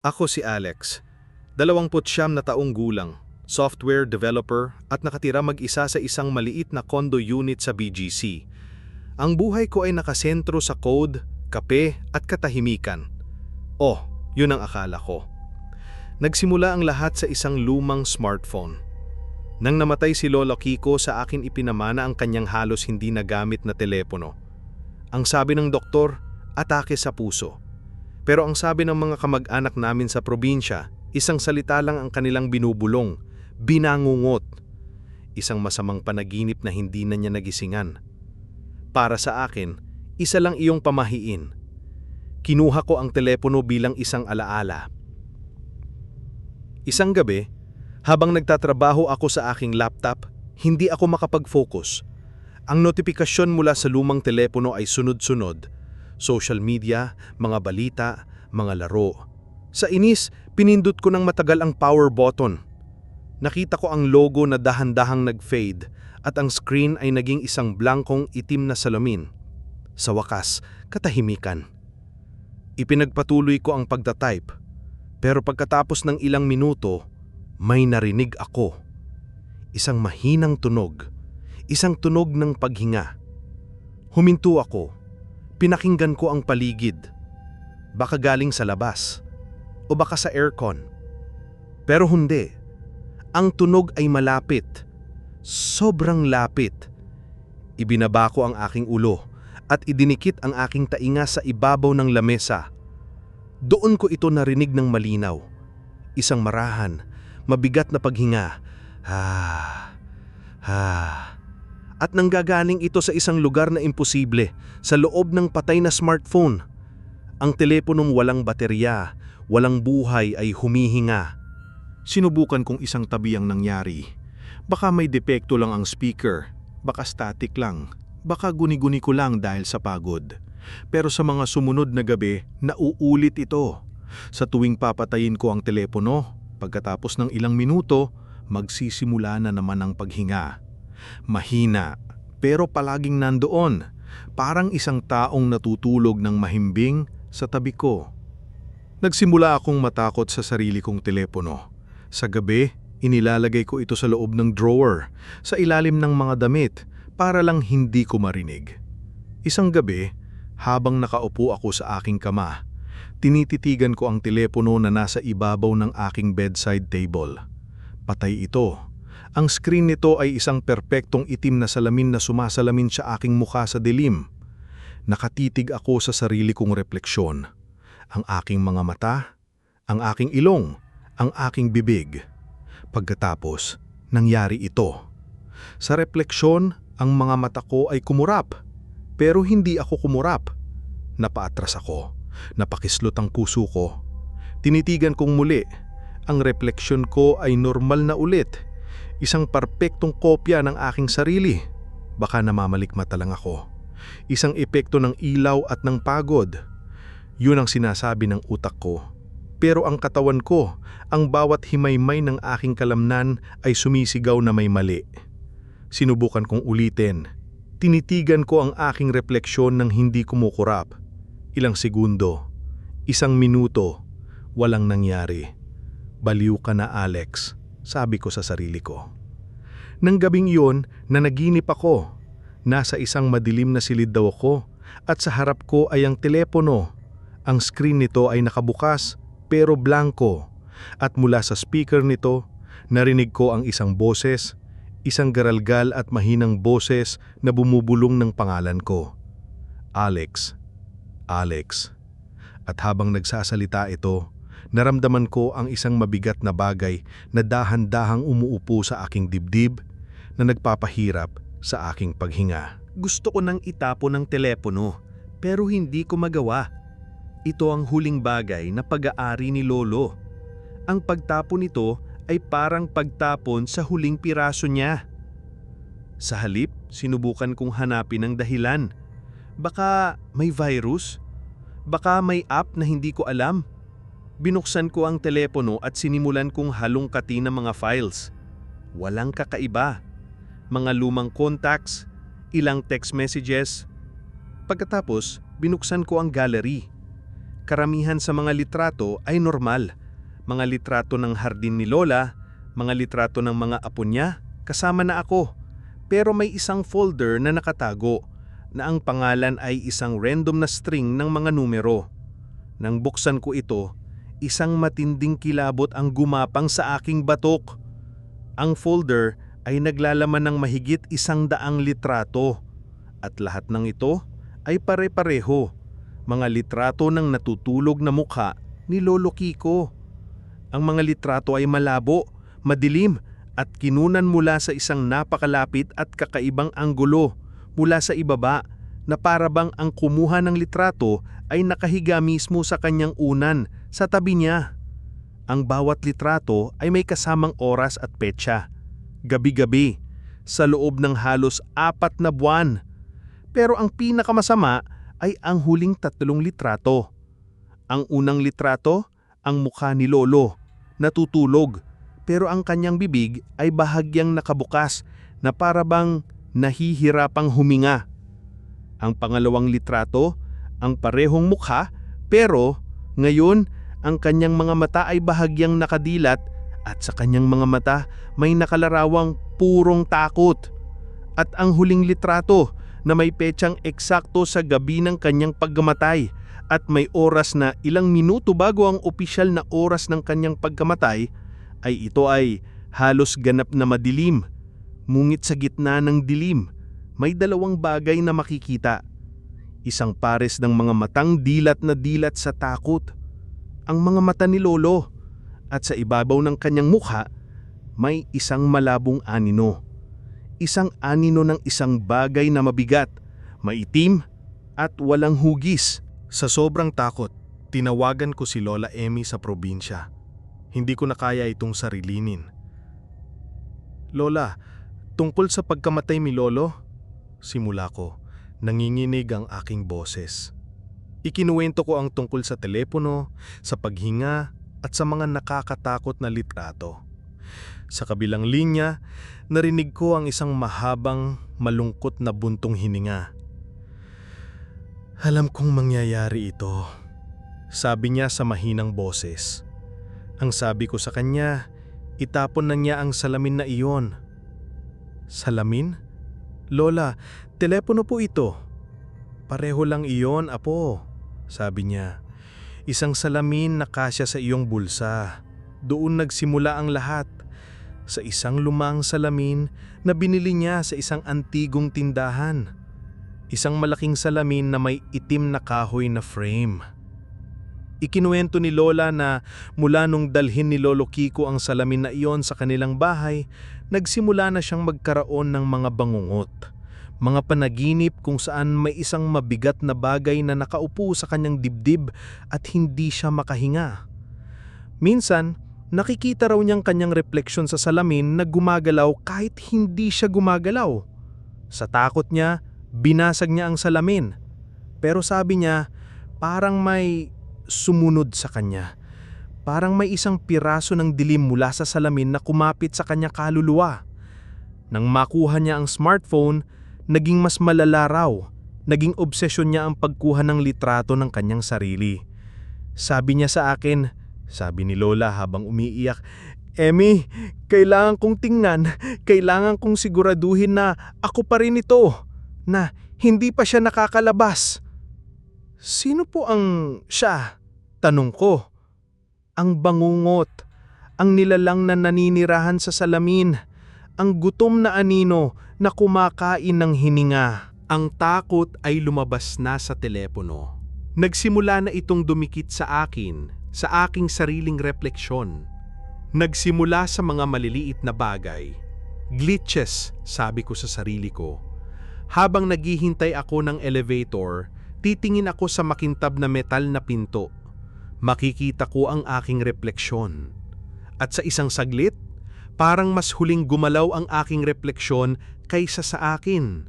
Ako si Alex, 29 na taong gulang, software developer at nakatira mag-isa sa isang maliit na condo unit sa BGC. Ang buhay ko ay nakasentro sa code, kape at katahimikan. Oh, yun ang akala ko. Nagsimula ang lahat sa isang lumang smartphone. Nang namatay si Lolo Kiko, sa akin ipinamana ang kanyang halos hindi nagamit na telepono. Ang sabi ng doktor, atake sa puso. Pero ang sabi ng mga kamag-anak namin sa probinsya, isang salita lang ang kanilang binubulong, binangungot. Isang masamang panaginip na hindi na niya nagisingan. Para sa akin, isa lang iyong pamahiin. Kinuha ko ang telepono bilang isang alaala. Isang gabi, habang nagtatrabaho ako sa aking laptop, hindi ako makapag-focus. Ang notifikasyon mula sa lumang telepono ay sunod-sunod. Social media, mga balita, mga laro. Sa inis, pinindot ko ng matagal ang power button. Nakita ko ang logo na dahan-dahang nag-fade at ang screen ay naging isang blankong itim na salamin. Sa wakas, katahimikan. Ipinagpatuloy ko ang pagtatype. Pero pagkatapos ng ilang minuto, may narinig ako. Isang mahinang tunog. Isang tunog ng paghinga. Huminto ako. Pinakinggan ko ang paligid. Baka galing sa labas. O baka sa aircon. Pero hindi. Ang tunog ay malapit. Sobrang lapit. Ibinaba ko ang aking ulo at idinikit ang aking tainga sa ibabaw ng lamesa. Doon ko ito narinig ng malinaw. Isang marahan, mabigat na paghinga. At nanggagaling ito sa isang lugar na imposible, sa loob ng patay na smartphone. Ang teleponong walang baterya, walang buhay ay humihinga. Sinubukan kong isang tabi ang nangyari. Baka may depekto lang ang speaker, baka static lang, baka guni-guni ko lang dahil sa pagod. Pero sa mga sumunod na gabi, nauulit ito. Sa tuwing papatayin ko ang telepono, pagkatapos ng ilang minuto, magsisimula na naman ang paghinga. Mahina, pero palaging nandoon, parang isang taong natutulog ng mahimbing sa tabi ko. Nagsimula akong matakot sa sarili kong telepono. Sa gabi, inilalagay ko ito sa loob ng drawer, sa ilalim ng mga damit, para lang hindi ko marinig. Isang gabi, habang nakaupo ako sa aking kama, tinititigan ko ang telepono na nasa ibabaw ng aking bedside table. Patay ito. Ang screen nito ay isang perpektong itim na salamin na sumasalamin sa aking mukha sa dilim. Nakatitig ako sa sarili kong refleksyon. Ang aking mga mata, ang aking ilong, ang aking bibig. Pagkatapos, nangyari ito. Sa refleksyon, ang mga mata ko ay kumurap. Pero hindi ako kumurap. Napaatras ako. Napakislot ang puso ko. Tinitigan kong muli. Ang refleksyon ko ay normal na ulit. Isang perpektong kopya ng aking sarili. Baka namamalikmata lang ako. Isang epekto ng ilaw at ng pagod. Yun ang sinasabi ng utak ko. Pero ang katawan ko, ang bawat himaymay ng aking kalamnan ay sumisigaw na may mali. Sinubukan kong ulitin. Tinitigan ko ang aking refleksyon ng hindi kumukurap. Ilang segundo, isang minuto, walang nangyari. Baliw ka na, Alex, sabi ko sa sarili ko. Nang gabing iyon, nanaginip ako. Nasa isang madilim na silid daw ako at sa harap ko ay ang telepono. Ang screen nito ay nakabukas pero blanko at mula sa speaker nito, narinig ko ang isang boses, isang garalgal at mahinang boses na bumubulong ng pangalan ko. Alex. Alex. At habang nagsasalita ito, naramdaman ko ang isang mabigat na bagay na dahan-dahang umuupo sa aking dibdib na nagpapahirap sa aking paghinga. Gusto ko nang itapon ng telepono pero hindi ko magawa. Ito ang huling bagay na pag-aari ni Lolo. Ang pagtapon nito ay parang pagtapon sa huling piraso niya. Sa halip, sinubukan kong hanapin ang dahilan. Baka may virus? Baka may app na hindi ko alam? Binuksan ko ang telepono at sinimulan kong halongkatin ng mga files. Walang kakaiba. Mga lumang contacts, ilang text messages. Pagkatapos, binuksan ko ang gallery. Karamihan sa mga litrato ay normal. Mga litrato ng hardin ni Lola, mga litrato ng mga apo niya, kasama na ako. Pero may isang folder na nakatago na ang pangalan ay isang random na string ng mga numero. Nang buksan ko ito, isang matinding kilabot ang gumapang sa aking batok. Ang folder ay naglalaman ng mahigit 100 litrato. At lahat ng ito ay pare-pareho. Mga litrato ng natutulog na mukha ni Lolo Kiko. Ang mga litrato ay malabo, madilim at kinunan mula sa isang napakalapit at kakaibang anggulo mula sa ibaba na parabang ang kumuha ng litrato ay nakahiga mismo sa kanyang unan sa tabi niya. Ang bawat litrato ay may kasamang oras at petsa. Gabi-gabi, sa loob ng halos 4 na buwan. Pero ang pinakamasama ay ang huling 3 litrato. Ang unang litrato, ang mukha ni Lolo, natutulog, pero ang kanyang bibig ay bahagyang nakabukas na parabang nahihirapang huminga. Ang pangalawang litrato, ang parehong mukha, pero ngayon ang kanyang mga mata ay bahagyang nakadilat at sa kanyang mga mata may nakalarawang purong takot. At ang huling litrato na may petsang eksakto sa gabi ng kanyang pagkamatay at may oras na ilang minuto bago ang opisyal na oras ng kanyang pagkamatay, ay ito ay halos ganap na madilim. Ngunit sa gitna ng dilim, may 2 bagay na makikita. Isang pares ng mga matang dilat na dilat sa takot. Ang mga mata ni Lolo, at sa ibabaw ng kanyang mukha, may isang malabong anino. Isang anino ng isang bagay na mabigat, maitim at walang hugis. Sa sobrang takot, tinawagan ko si Lola Emmy sa probinsya. Hindi ko na kaya itong sarilinin. "Lola, tungkol sa pagkamatay ni Lolo?" Simula ko, nanginginig ang aking boses. Ikinuwento ko ang tungkol sa telepono, sa paghinga at sa mga nakakatakot na litrato. Sa kabilang linya, narinig ko ang isang mahabang, malungkot na buntong hininga. "Alam kong mangyayari ito," sabi niya sa mahinang boses. Ang sabi ko sa kanya, itapon na niya ang salamin na iyon. "Salamin? Lola, telepono po ito." "Pareho lang iyon, apo," sabi niya. "Isang salamin na kasya sa iyong bulsa. Doon nagsimula ang lahat. Sa isang lumang salamin na binili niya sa isang antigong tindahan. Isang malaking salamin na may itim na kahoy na frame." Ikinuwento ni Lola na mula nung dalhin ni Lolo Kiko ang salamin na iyon sa kanilang bahay, nagsimula na siyang magkaroon ng mga bangungot. Mga panaginip kung saan may isang mabigat na bagay na nakaupo sa kanyang dibdib at hindi siya makahinga. Minsan, nakikita raw niyang kanyang refleksyon sa salamin na gumagalaw kahit hindi siya gumagalaw. Sa takot niya, binasag niya ang salamin. Pero sabi niya, parang may sumunod sa kanya. Parang may isang piraso ng dilim mula sa salamin na kumapit sa kanya kaluluwa. Nang makuha niya ang smartphone, naging mas malala raw. Naging obsesyon niya ang pagkuha ng litrato ng kanyang sarili. Sabi niya sa akin, sabi ni Lola habang umiiyak, "Emmy, kailangan kong tingnan, kailangan kong siguraduhin na ako pa rin ito, na hindi pa siya nakakalabas." "Sino po ang siya?" tanong ko. "Ang bangungot, ang nilalang na naninirahan sa salamin, ang gutom na anino na kumakain ng hininga." Ang takot ay lumabas na sa telepono. Nagsimula na itong dumikit sa akin, sa aking sariling refleksyon. Nagsimula sa mga maliliit na bagay. Glitches, sabi ko sa sarili ko. Habang naghihintay ako ng elevator, titingin ako sa makintab na metal na pinto. Makikita ko ang aking refleksyon. At sa isang saglit, parang mas huling gumalaw ang aking refleksyon kaysa sa akin.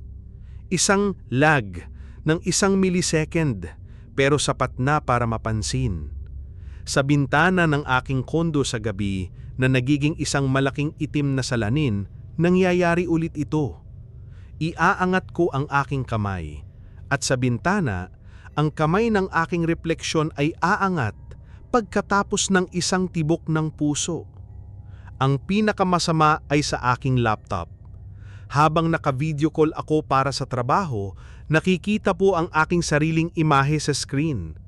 Isang lag ng 1 millisecond, pero sapat na para mapansin. Sa bintana ng aking kondo sa gabi na nagiging isang malaking itim na salanin, nangyayari ulit ito. Iaangat ko ang aking kamay at sa bintana, Ang kamay ng aking refleksyon ay aangat pagkatapos ng isang tibok ng puso. Ang pinakamasama ay sa aking laptop. Habang naka-video call ako para sa trabaho, nakikita po ang aking sariling imahe sa screen.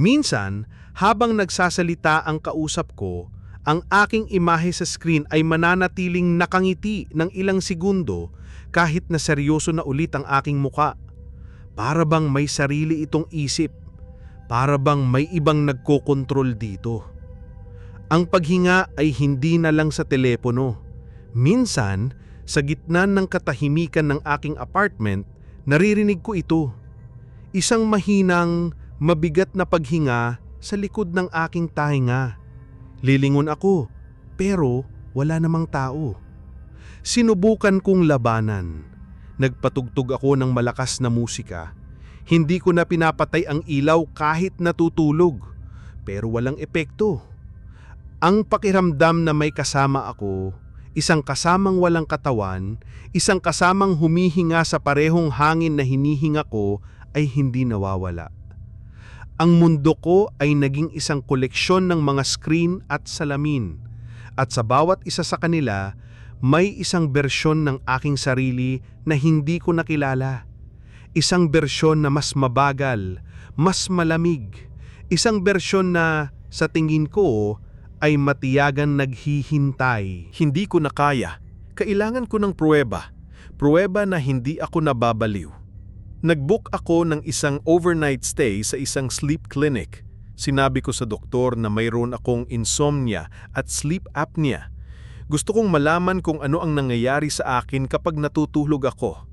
Minsan, habang nagsasalita ang kausap ko, ang aking imahe sa screen ay mananatiling nakangiti ng ilang segundo kahit na seryoso na ulit ang aking muka. Para bang may sarili itong isip. Para bang may ibang nagkokontrol dito. Ang paghinga ay hindi na lang sa telepono. Minsan, sa gitna ng katahimikan ng aking apartment, naririnig ko ito. Isang mahinang, mabigat na paghinga sa likod ng aking tainga. Lilingon ako, pero wala namang tao. Sinubukan kong labanan. Nagpatugtog ako ng malakas na musika. Hindi ko na pinapatay ang ilaw kahit natutulog, pero walang epekto. Ang pakiramdam na may kasama ako, isang kasamang walang katawan, isang kasamang humihinga sa parehong hangin na hinihinga ko ay hindi nawawala. Ang mundo ko ay naging isang koleksyon ng mga screen at salamin, at sa bawat isa sa kanila, may isang bersyon ng aking sarili na hindi ko nakilala. Isang bersyon na mas mabagal, mas malamig, isang bersyon na, sa tingin ko, ay matiyagan naghihintay. Hindi ko na kaya. Kailangan ko ng pruweba. Pruweba na hindi ako nababaliw. Nag-book ako ng isang overnight stay sa isang sleep clinic. Sinabi ko sa doktor na mayroon akong insomnia at sleep apnea. Gusto kong malaman kung ano ang nangyayari sa akin kapag natutulog ako.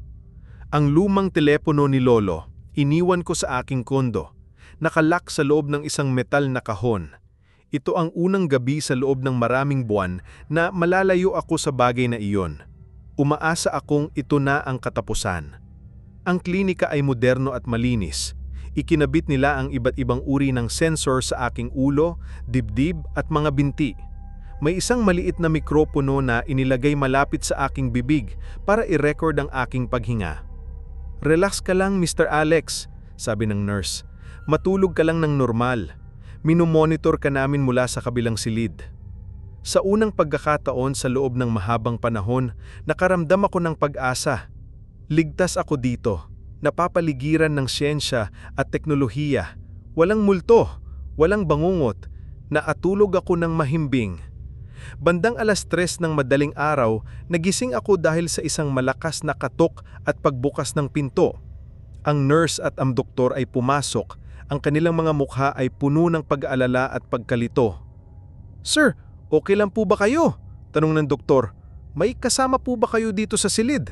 Ang lumang telepono ni Lolo, iniwan ko sa aking kondo. Nakalak sa loob ng isang metal na kahon. Ito ang unang gabi sa loob ng maraming buwan na malalayo ako sa bagay na iyon. Umaasa akong ito na ang katapusan. Ang klinika ay moderno at malinis. Ikinabit nila ang iba't ibang uri ng sensor sa aking ulo, dibdib at mga binti. May isang maliit na mikropono na inilagay malapit sa aking bibig para i-record ang aking paghinga. "Relax ka lang, Mr. Alex," sabi ng nurse. "Matulog ka lang ng normal. Minomonitor ka namin mula sa kabilang silid." Sa unang pagkakataon sa loob ng mahabang panahon, nakaramdam ako ng pag-asa. Ligtas ako dito, napapaligiran ng siyensya at teknolohiya. Walang multo, walang bangungot, naatulog ako ng mahimbing. Bandang 3:00 ng madaling araw, nagising ako dahil sa isang malakas na katok at pagbukas ng pinto. Ang nurse at ang doktor ay pumasok. Ang kanilang mga mukha ay puno ng pag-aalala at pagkalito. "Sir, okay lang po ba kayo?" tanong ng doktor. "May kasama po ba kayo dito sa silid?"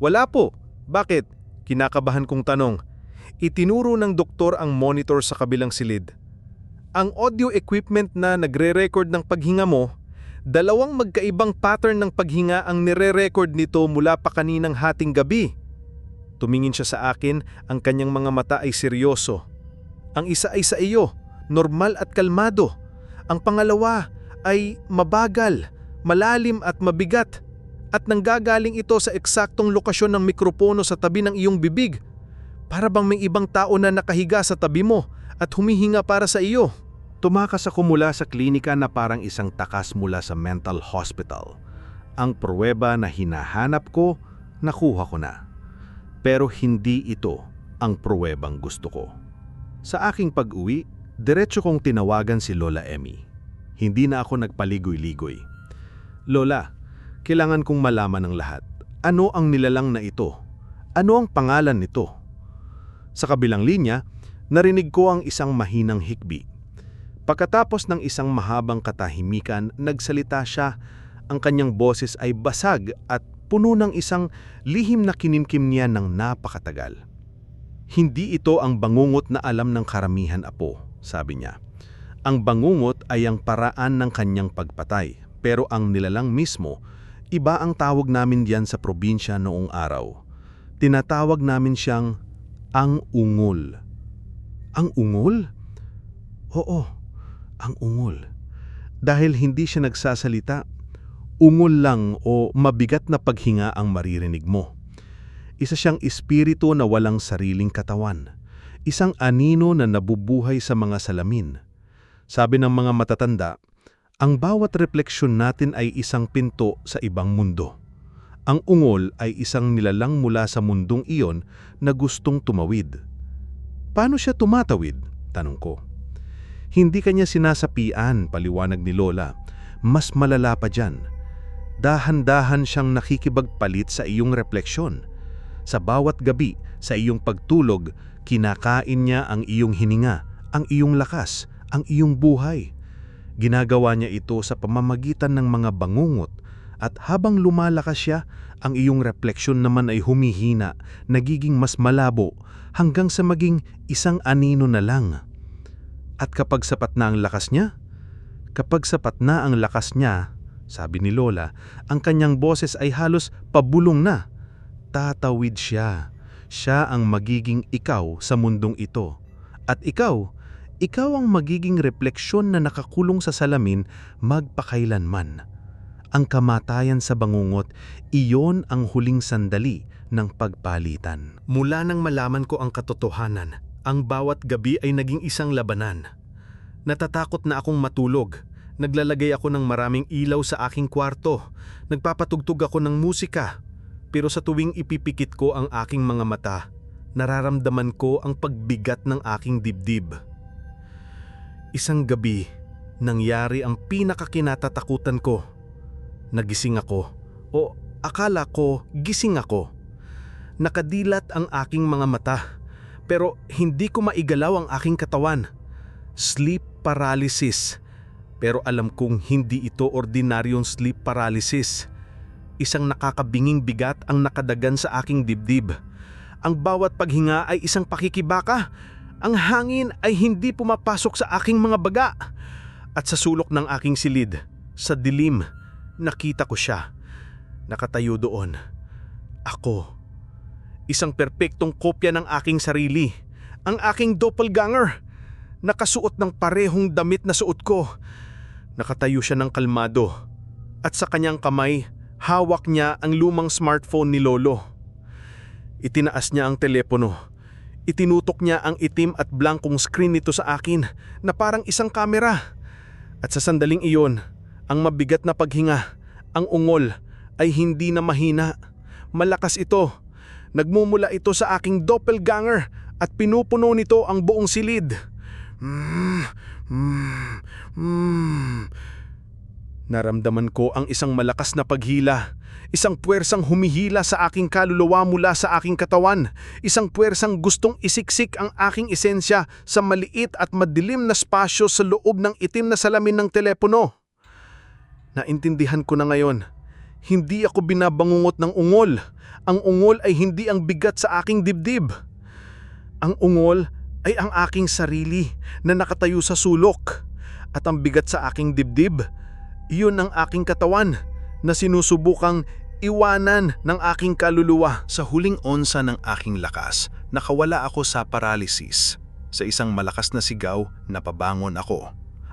"Wala po." "Bakit?" kinakabahan kong tanong. Itinuro ng doktor ang monitor sa kabilang silid. "Ang audio equipment na nagre-record ng paghinga mo, 2 magkaibang pattern ng paghinga ang nire-record nito mula pa kaninang hating gabi." Tumingin siya sa akin, ang kanyang mga mata ay seryoso. "Ang isa ay sa iyo, normal at kalmado. Ang pangalawa ay mabagal, malalim at mabigat. At nanggagaling ito sa eksaktong lokasyon ng mikropono sa tabi ng iyong bibig. Para bang may ibang tao na nakahiga sa tabi mo at humihinga para sa iyo." Tumakas ako mula sa klinika na parang isang takas mula sa mental hospital. Ang pruweba na hinahanap ko, nakuha ko na. Pero hindi ito ang pruwebang gusto ko. Sa aking pag-uwi, diretso kong tinawagan si Lola Emmy. Hindi na ako nagpaligoy-ligoy. "Lola, kailangan kong malaman ng lahat. Ano ang nilalang na ito? Ano ang pangalan nito?" Sa kabilang linya, narinig ko ang isang mahinang hikbi. Pagkatapos ng isang mahabang katahimikan, nagsalita siya. Ang kanyang boses ay basag at puno ng isang lihim na kinimkim niya ng napakatagal. "Hindi ito ang bangungot na alam ng karamihan, apo," sabi niya. "Ang bangungot ay ang paraan ng kanyang pagpatay, pero ang nilalang mismo, iba ang tawag namin diyan sa probinsya noong araw. Tinatawag namin siyang ang ungol." "Ang ungol?" "Oo, ang ungol. Dahil hindi siya nagsasalita, ungol lang o mabigat na paghinga ang maririnig mo. Isa siyang espiritu na walang sariling katawan. Isang anino na nabubuhay sa mga salamin. Sabi ng mga matatanda, ang bawat refleksyon natin ay isang pinto sa ibang mundo. Ang ungol ay isang nilalang mula sa mundong iyon na gustong tumawid. Paano siya tumatawid? Tanong ko. Hindi kanya sinasapian, paliwanag ni Lola. Mas malala pa dyan. Dahan-dahan siyang nakikibagpalit sa iyong refleksyon. Sa bawat gabi, sa iyong pagtulog, kinakain niya ang iyong hininga, ang iyong lakas, ang iyong buhay. Ginagawa niya ito sa pamamagitan ng mga bangungot at habang lumalakas siya, ang iyong refleksyon naman ay humihina, nagiging mas malabo hanggang sa maging isang anino na lang. At kapag sapat na ang lakas niya? Kapag sapat na ang lakas niya, sabi ni Lola, ang kanyang boses ay halos pabulong na. Tatawid siya. Siya ang magiging ikaw sa mundong ito. At ikaw ang magiging refleksyon na nakakulong sa salamin magpakailanman. Ang kamatayan sa bangungot, iyon ang huling sandali ng pagpalitan. Mula nang malaman ko ang katotohanan, ang bawat gabi ay naging isang labanan. Natatakot na akong matulog. Naglalagay ako ng maraming ilaw sa aking kwarto. Nagpapatugtog ako ng musika. Pero sa tuwing ipipikit ko ang aking mga mata, nararamdaman ko ang pagbigat ng aking dibdib. Isang gabi, nangyari ang pinakakinatatakutan ko. Nagising ako, o akala ko gising ako. Nakadilat ang aking mga mata, pero hindi ko maigalaw ang aking katawan. Sleep paralysis. Pero alam kong hindi ito ordinaryong sleep paralysis. Isang nakakabinging bigat ang nakadagan sa aking dibdib. Ang bawat paghinga ay isang pakikibaka. Ang hangin ay hindi pumapasok sa aking mga baga. At sa sulok ng aking silid, sa dilim, nakita ko siya. Nakatayo doon. Ako. Isang perpektong kopya ng aking sarili. Ang aking doppelganger. Nakasuot ng parehong damit na suot ko. Nakatayo siya ng kalmado. At sa kanyang kamay, hawak niya ang lumang smartphone ni Lolo. Itinaas niya ang telepono. Itinutok niya ang itim at blankong screen nito sa akin na parang isang kamera. At sa sandaling iyon, ang mabigat na paghinga, ang ungol, ay hindi na mahina. Malakas ito. Nagmumula ito sa aking doppelganger at pinupuno nito ang buong silid. Naramdaman ko ang isang malakas na paghila. Isang puwersang humihila sa aking kaluluwa mula sa aking katawan. Isang puwersang gustong isiksik ang aking esensya sa maliit at madilim na spasyo sa loob ng itim na salamin ng telepono. Naintindihan ko na ngayon. Hindi ako binabangungot ng ungol. Ang ungol ay hindi ang bigat sa aking dibdib. Ang ungol ay ang aking sarili na nakatayo sa sulok. At ang bigat sa aking dibdib, iyon ang aking katawan na sinusubukang iwanan ng aking kaluluwa. Sa huling onsa ng aking lakas, nakawala ako sa paralysis. Sa isang malakas na sigaw, napabangon ako.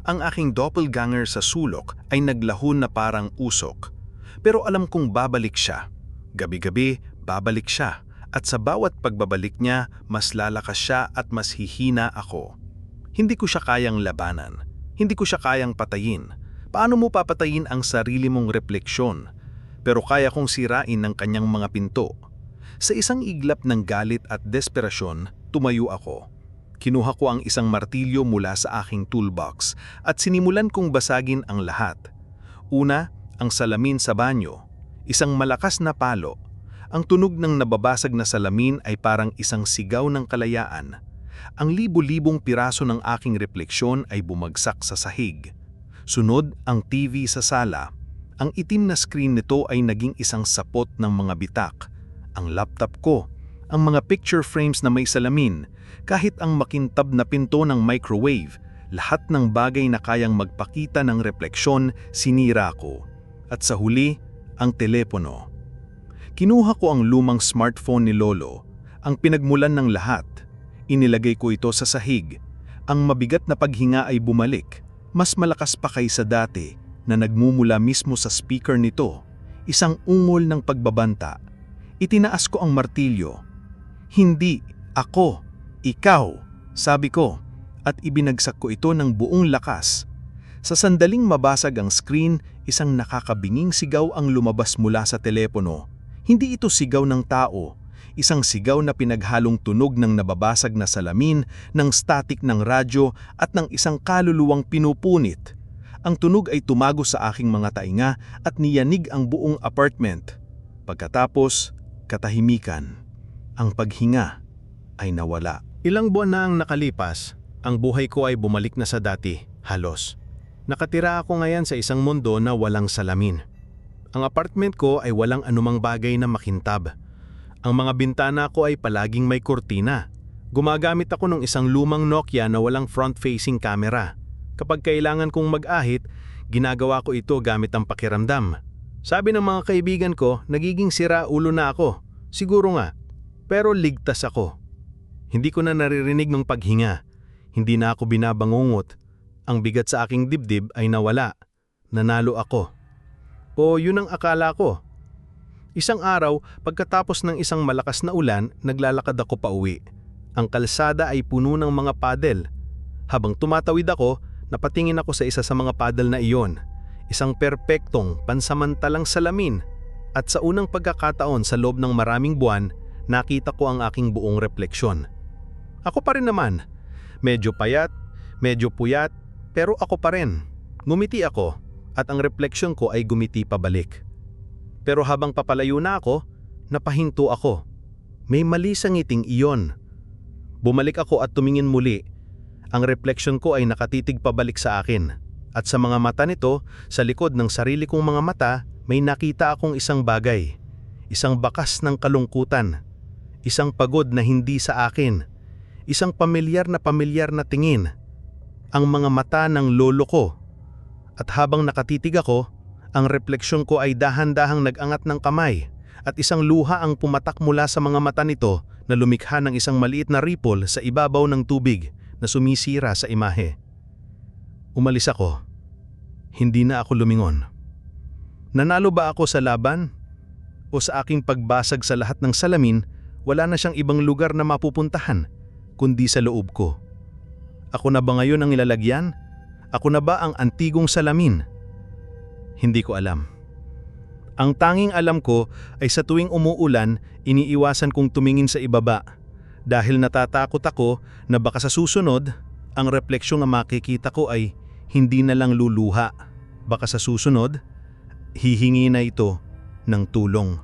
Ang aking doppelganger sa sulok ay naglahon na parang usok. Pero alam kong babalik siya. Gabi-gabi, babalik siya. At sa bawat pagbabalik niya, mas lalakas siya at mas hihina ako. Hindi ko siya kayang labanan. Hindi ko siya kayang patayin. Paano mo papatayin ang sarili mong refleksyon? Pero kaya kong sirain ng kanyang mga pinto. Sa isang iglap ng galit at desperasyon, tumayo ako. Kinuha ko ang isang martilyo mula sa aking toolbox at sinimulan kong basagin ang lahat. Una, ang salamin sa banyo. Isang malakas na palo. Ang tunog ng nababasag na salamin ay parang isang sigaw ng kalayaan. Ang libo-libong piraso ng aking refleksyon ay bumagsak sa sahig. Sunod, ang TV sa sala. Ang itim na screen nito ay naging isang sapot ng mga bitak. Ang laptop ko, ang mga picture frames na may salamin, kahit ang makintab na pinto ng microwave, lahat ng bagay na kayang magpakita ng refleksyon, sinira ko. At sa huli, ang telepono. Kinuha ko ang lumang smartphone ni Lolo, ang pinagmulan ng lahat. Inilagay ko ito sa sahig. Ang mabigat na paghinga ay bumalik. Mas malakas pa kaysa dati na nagmumula mismo sa speaker nito. Isang ungol ng pagbabanta. Itinaas ko ang martilyo. Hindi, ako, Ikaw, sabi ko, at ibinagsak ko ito ng buong lakas. Sa sandaling mabasag ang screen, isang nakakabinging sigaw ang lumabas mula sa telepono. Hindi ito sigaw ng tao, isang sigaw na pinaghalong tunog ng nababasag na salamin, ng static ng radyo at ng isang kaluluwang pinupunit. Ang tunog ay tumago sa aking mga tainga at niyanig ang buong apartment. Pagkatapos, katahimikan. Ang paghinga ay nawala. Ilang buwan na ang nakalipas, ang buhay ko ay bumalik na sa dati, halos. Nakatira ako ngayon sa isang mundo na walang salamin. Ang apartment ko ay walang anumang bagay na makintab. Ang mga bintana ko ay palaging may kurtina. Gumagamit ako ng isang lumang Nokia na walang front-facing camera. Kapag kailangan kong mag-ahit, ginagawa ko ito gamit ang pakiramdam. Sabi ng mga kaibigan ko, nagiging sira ulo na ako. Siguro nga, pero ligtas ako. Hindi ko na naririnig ng paghinga. Hindi na ako binabangungot. Ang bigat sa aking dibdib ay nawala. Nanalo ako. O yun ang akala ko. Isang araw, pagkatapos ng isang malakas na ulan, naglalakad ako pauwi. Ang kalsada ay puno ng mga paddle. Habang tumatawid ako, napatingin ako sa isa sa mga paddle na iyon. Isang perpektong, pansamantalang salamin. At sa unang pagkakataon sa loob ng maraming buwan, nakita ko ang aking buong refleksyon. Ako pa rin naman. Medyo payat, medyo puyat, pero ako pa rin. Ngumiti ako, at ang refleksyon ko ay gumiti pabalik. Pero habang papalayo na ako, napahinto ako. May mali sa ngiting iyon. Bumalik ako at tumingin muli. Ang refleksyon ko ay nakatitig pabalik sa akin. At sa mga mata nito, sa likod ng sarili kong mga mata, may nakita akong isang bagay. Isang bakas ng kalungkutan. Isang pagod na hindi sa akin. Isang pamilyar na tingin. Ang mga mata ng lolo ko. At habang nakatitig ako, ang refleksyon ko ay dahan-dahang nag-angat ng kamay. At isang luha ang pumatak mula sa mga mata nito na lumikha ng isang maliit na ripple sa ibabaw ng tubig na sumisira sa imahe. Umalis ako. Hindi na ako lumingon. Nanalo ba ako sa laban? O sa aking pagbasag sa lahat ng salamin, wala na siyang ibang lugar na mapupuntahan, kundi sa loob ko. Ako na ba ngayon ang ilalagyan? Ako na ba ang antigong salamin? Hindi ko alam. Ang tanging alam ko ay sa tuwing umuulan, iniiwasan kong tumingin sa ibaba. Dahil natatakot ako na baka sa susunod, ang refleksyon na makikita ko ay hindi na lang luluha. Baka sa susunod, hihingi na ito ng tulong.